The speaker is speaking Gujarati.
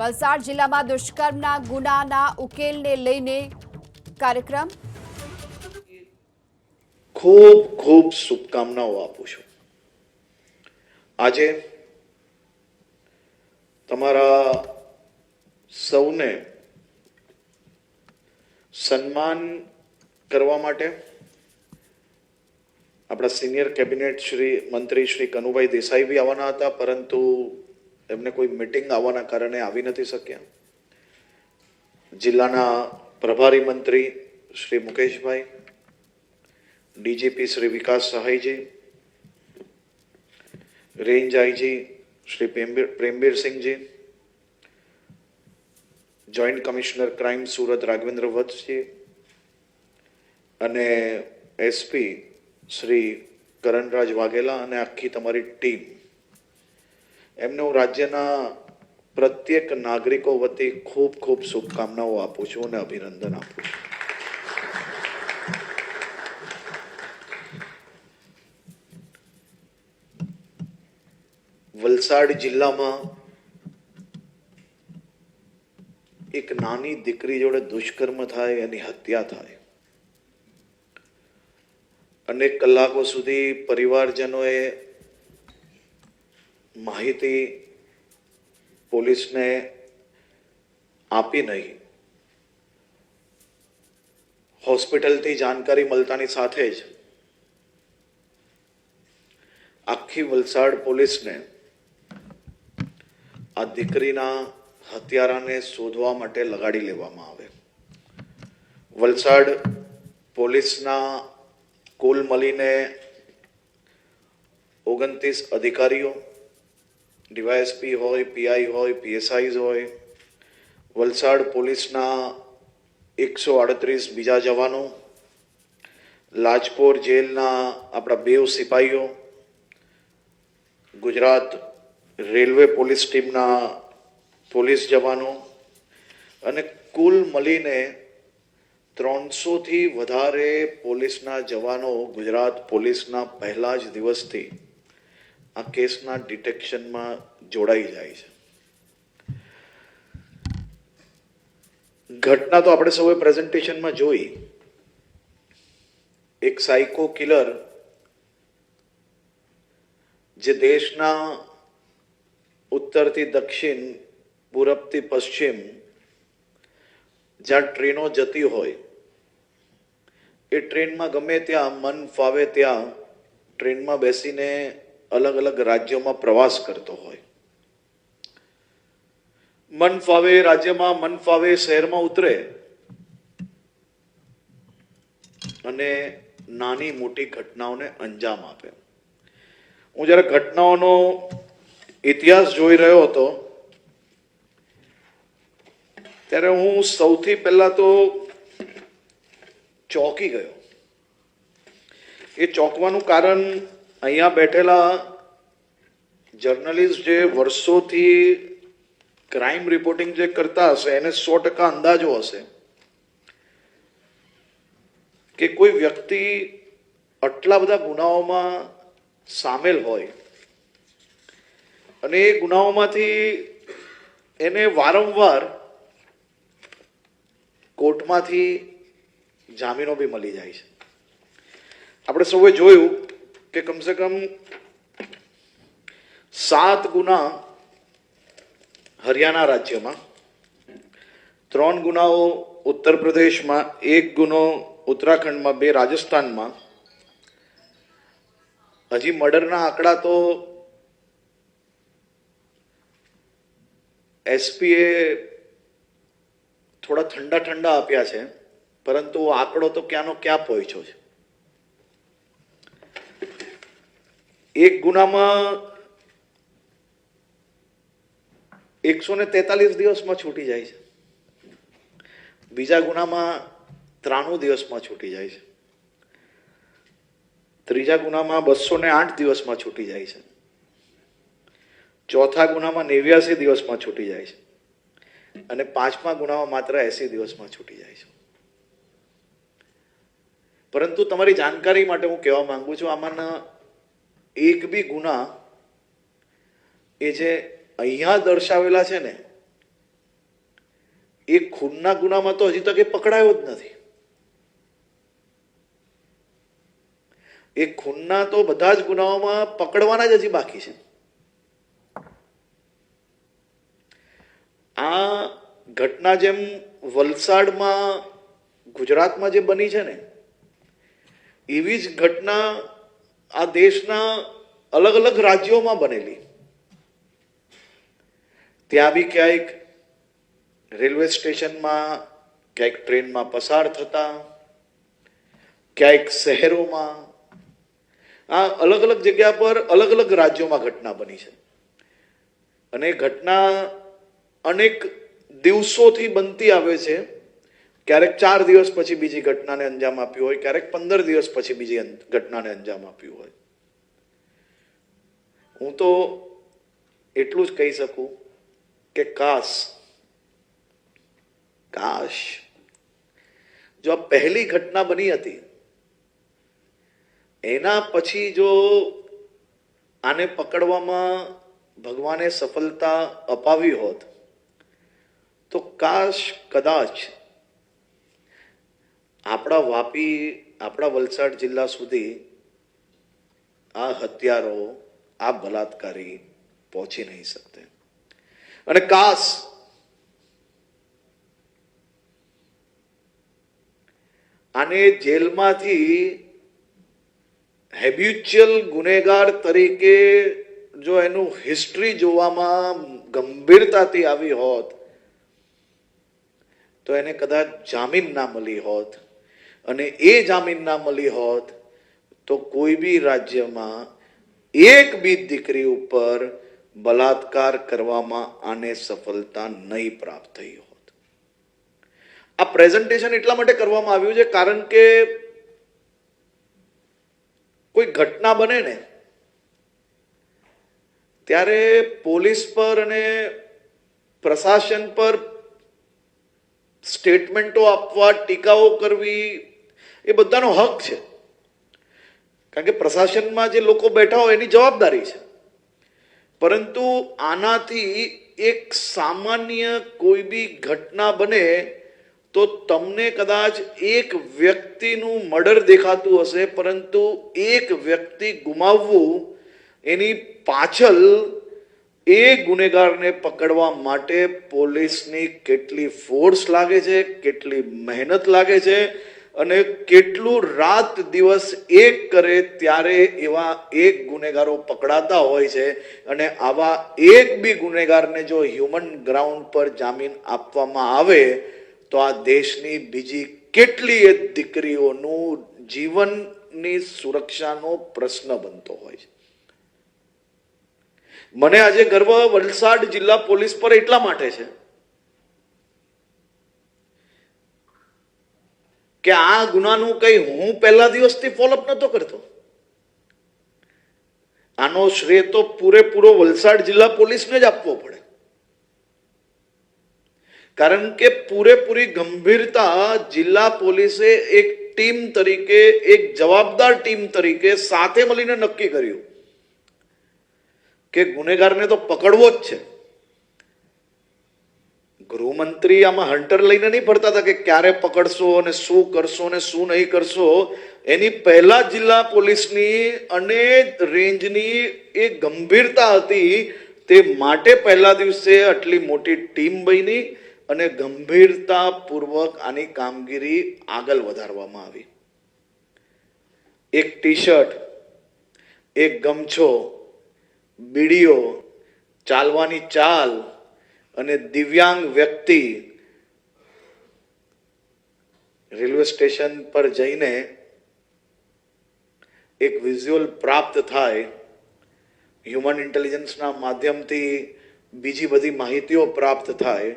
વલસાડ જિલ્લામાં દુષ્કર્મના ગુનાના ઉકેલને લઈને કાર્યક્રમ. ખૂબ ખૂબ શુભકામનાઓ આપું છું. આજે તમારા સૌને સન્માન કરવા માટે આપણા સિનિયર કેબિનેટ મંત્રી શ્રી કનુભાઈ દેસાઈ બી આવવાના હતા, પરંતુ એમને કોઈ મીટિંગ આવવાના કારણે આવી નથી શક્યા. જિલ્લાના પ્રભારી મંત્રી Shri Mukeshbhai, DGP Shri Vikas Sahayji, range IG Shri Prembirsinghji, joint commissioner crime Surat Raghvendra Vatsji અને એસપી શ્રી કરણરાજ વાઘેલા અને આખી તમારી ટીમ, એમને હું રાજ્યના પ્રત્યેક નાગરિકો વતી ખૂબ ખૂબ શુભકામનાઓ આપું છું અને અભિનંદન આપું છું. વલસાડ જિલ્લામાં એક નાની દીકરી જોડે દુષ્કર્મ થાય, એની હત્યા થાય. અનેક કલાકો સુધી પરિવારજનોએ માહિતી પોલીસને આપી નહીં. હોસ્પિટલથી જાણકારી મળતાની સાથે જ આખી વલસાડ પોલીસને આ દીકરીના હત્યારાને શોધવા માટે લગાડી લેવામાં આવે. વલસાડ પોલીસના કુલ મળીને 29 અધિકારીઓ, ડીવાયએસપી હોય, પીઆઈ હોય, પીએસઆઈ હોય, વલસાડ પોલીસના 138 બીજા જવાનો, લાજપોર જેલના આપણા 2 સિપાહીઓ, ગુજરાત રેલવે પોલીસ ટીમના પોલીસ જવાનો અને કુલ મળીને 300થી વધારે પોલીસના જવાનો ગુજરાત પોલીસના પહેલા જ દિવસથી આ કેસના ડિટેક્શનમાં જોડાઈ જાય છે. ઘટના તો આપણે સૌએ પ્રેઝન્ટેશનમાં જોઈ. એક સાયકો કિલર જે દેશના ઉત્તરથી દક્ષિણ, પૂરબથી પશ્ચિમ જ્યાં ટ્રેનો જતી હોય એ ટ્રેનમાં ગમે ત્યાં મન ફાવે ત્યાં ટ્રેનમાં બેસીને અલગ અલગ રાજ્યોમાં પ્રવાસ કરતો હોય. મન ફાવે રાજ્યમાં, મન ફાવે શહેરમાં ઉતરે અને નાની મોટી ઘટનાઓને અંજામ આપે. હું જ્યારે ઘટનાઓનો ઇતિહાસ જોઈ રહ્યો હતો ત્યારે હું સૌથી પહેલા તો ચોંકી ગયો. એ ચોંકવાનું કારણ અહીંયા બેઠેલા જર્નલિસ્ટ જે વર્ષોથી ક્રાઇમ રિપોર્ટિંગ જે કરતા હશે એને 100% અંદાજો હશે કે કોઈ વ્યક્તિ આટલા બધા ગુનાઓમાં સામેલ હોય અને એ ગુનાઓમાંથી એને વારંવાર કોર્ટમાંથી જામીનો બી મળી જાય છે. આપણે સૌએ જોયું કે કમસે કમ 7 ગુના હરિયાણા રાજ્યમાં, 3 ગુનાઓ ઉત્તર પ્રદેશમાં, 1 ગુનો ઉત્તરાખંડમાં, 2 રાજસ્થાનમાં. હજી મર્ડરના આંકડા તો એસપીએ થોડા ઠંડા આપ્યા છે, પરંતુ આંકડો તો ક્યાંનો ક્યાં પહોંચ્યો છે. 1 ગુનામાં 143 દિવસમાં છૂટી જાય છે, બીજા ગુનામાં 93 દિવસમાં છૂટી જાય છે, ત્રીજા ગુનામાં 208 દિવસમાં છૂટી જાય છે, ચોથા ગુનામાં 89 દિવસમાં છૂટી જાય છે અને 5મા ગુનામાં માત્ર 80 દિવસમાં છૂટી જાય છે. પરંતુ તમારી જાણકારી માટે હું કહેવા માંગુ છું, આમાંના એક બી ગુના એ જે અહીંયા દર્શાવેલા છે ને એ ખૂનના ગુનામાં તો હજી તક એ પકડાયો જ નથી. એ ખૂનના તો બધા જ ગુનાઓમાં પકડવાના જ હજી બાકી છે. આ ઘટના જેમ વલસાડમાં ગુજરાતમાં જે બની છે ને, એવી જ ઘટના આ દેશના અલગ અલગ રાજ્યોમાં બનેલી. ત્યાં બી ક્યાંક રેલવે સ્ટેશનમાં, ક્યાંક ટ્રેનમાં પસાર થતા, ક્યાંક શહેરોમાં, આ અલગ અલગ જગ્યા પર અલગ અલગ રાજ્યોમાં ઘટના બની છે. અને ઘટના અનેક દિવસોથી બનતી આવે છે. ક્યારેક 4 દિવસ પછી બીજી ઘટનાને અંજામ આપ્યું હોય, ક્યારેક 15 દિવસ પછી બીજી ઘટનાને અંજામ આપ્યું હોય. હું તો એટલું જ કહી શકું કે કાશ જો આ પહેલી ઘટના બની હતી, એના પછી જો આને પકડવામાં ભગવાને સફળતા અપાવી હોત, તો કાશ કદાચ આપણા વાપી, આપણા વલસાડ જિલ્લા સુધી આ હત્યારો, આ બલાત્કારી પહોંચી નહીં શકતે. અને કાશ આને જેલમાંથી હેબ્યુચ્યુઅલ ગુનેગાર તરીકે જો એનું હિસ્ટ્રી જોવામાં ગંભીરતાથી આવી હોત, તો એને કદાચ જામીન ના મળી હોત. અને એ જામીન ના મળી હોત તો કોઈ બી રાજ્યમાં એક બી દીકરી ઉપર બલાત્કાર કરવામાં આને સફળતા નહીં પ્રાપ્ત થઈ હોત. આ પ્રેઝન્ટેશન એટલા માટે કરવામાં આવ્યું છે કારણ કે કોઈ ઘટના બને ને ત્યારે પોલીસ પર અને પ્રશાસન પર સ્ટેટમેન્ટો આપવા, ટીકાઓ કરવી, એ બધાનો હક છે. કારણ કે પ્રશાસનમાં જે લોકો બેઠા હોય એની જવાબદારી છે. પરંતુ આનાથી એક સામાન્ય કોઈ બી ઘટના બને તો તમને કદાચ એક વ્યક્તિનું મર્ડર દેખાતું હશે, પરંતુ એક વ્યક્તિ ગુમાવવું, એની પાછળ એ ગુનેગારને પકડવા માટે પોલીસની કેટલી ફોર્સ લાગે છે, કેટલી મહેનત લાગે છે, અને કેટલું રાત દિવસ એક કરે ત્યારે એવા એક ગુનેગારો પકડાતા હોય છે. અને આવા એક બી ગુનેગારને જો હ્યુમન ગ્રાઉન્ડ પર જામીન આપવામાં આવે તો આ દેશની બીજી કેટલીય દીકરીઓનું જીવનની સુરક્ષાનો પ્રશ્ન બનતો હોય છે. મને આજે ગર્વ વલસાડ જિલ્લા પોલીસ પર એટલા માટે છે કે આ ગુનાનું કઈ હું પહેલા દિવસથી ફોલોઅપ નતો કરતો. આનો શ્રેય તો પૂરેપૂરો વલસાડ જિલ્લા પોલીસને જ આપવો પડે. કારણ કે પૂરેપૂરી ગંભીરતા જિલ્લા પોલીસે એક ટીમ તરીકે, એક જવાબદાર ટીમ તરીકે સાથે મળીને નક્કી કર્યું કે ગુનેગારને તો પકડવો જ છે. ગૃહમંત્રી આમાં હન્ટર લઈને નહીં ફરતા હતા કે ક્યારે પકડશો અને શું કરશો અને શું નહીં કરશો. એની પહેલા જિલ્લા પોલીસની અને રેન્જની એ ગંભીરતા હતી, તે માટે પહેલા દિવસે આટલી મોટી ટીમ બની અને ગંભીરતાપૂર્વક આની કામગીરી આગળ વધારવામાં આવી. એક ટી-શર્ટ, એક ગમછો, બીડીઓ, ચાલવાની ચાલ અને દિવ્યાંગ વ્યક્તિ રેલવે સ્ટેશન પર જઈને એક વિઝ્યુઅલ પ્રાપ્ત થાય, હ્યુમન ઇન્ટેલિજન્સના માધ્યમથી બીજી બધી માહિતીઓ પ્રાપ્ત થાય,